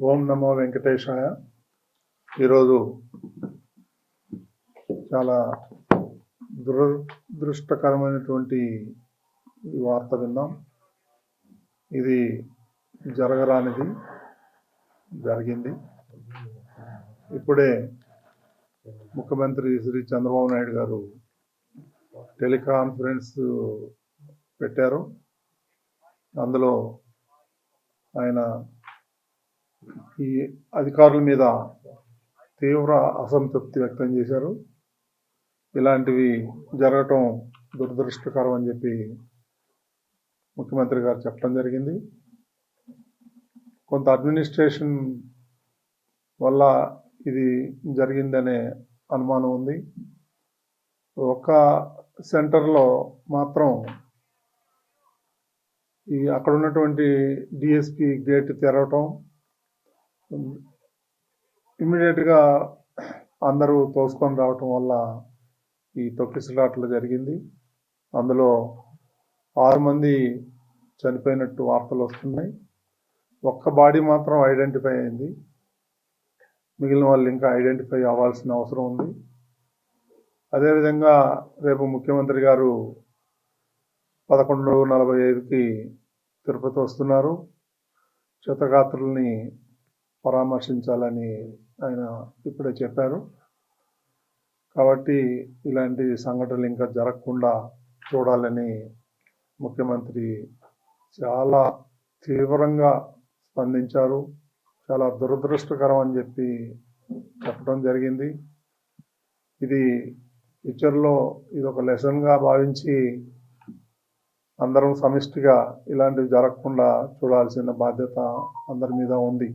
ఓం నమో వెంకటేశాయ. ఈరోజు చాలా దురదృష్టకరమైనటువంటి ఈ వార్త విన్నాం. ఇది జరగరానిది జరిగింది. ఇప్పుడే ముఖ్యమంత్రి శ్రీ చంద్రబాబు నాయుడు గారు టెలికాన్ఫరెన్స్ పెట్టారు. అందులో ఆయన ఈ అధికారుల మీద తీవ్ర అసంతృప్తి వ్యక్తం చేశారు. ఇలాంటివి జరగటం దురదృష్టకరం అని చెప్పి ముఖ్యమంత్రి గారు చెప్పడం జరిగింది. కొంత అడ్మినిస్ట్రేషన్ వల్ల ఇది జరిగిందనే అనుమానం ఉంది. ఒక సెంటర్లో మాత్రం అక్కడ ఉన్నటువంటి డిఎస్పి గేట్ తెరవటం, ఇమ్మీడియట్గా అందరూ తోసుకొని రావటం వల్ల ఈ తొక్కిసలాట్లు జరిగింది. అందులో 6 మంది చనిపోయినట్టు వార్తలు వస్తున్నాయి. ఒక్క బాడీ మాత్రం ఐడెంటిఫై అయింది. మిగిలిన వాళ్ళు ఇంకా ఐడెంటిఫై అవ్వాల్సిన అవసరం ఉంది. అదేవిధంగా రేపు ముఖ్యమంత్రి గారు 11:45కి తిరుపతి వస్తున్నారు. క్షతగాత్రుల్ని పరామర్శించాలని ఆయన ఇప్పుడే చెప్పారు. కాబట్టి ఇలాంటి సంఘటనలు ఇంకా జరగకుండా చూడాలని ముఖ్యమంత్రి చాలా తీవ్రంగా స్పందించారు. చాలా దురదృష్టకరం అని చెప్పి చెప్పడం జరిగింది. ఇది ఫ్యూచర్లో ఇది ఒక లెసన్గా భావించి అందరం సమిష్టిగా ఇలాంటివి జరగకుండా చూడాల్సిన బాధ్యత అందరి మీద ఉంది.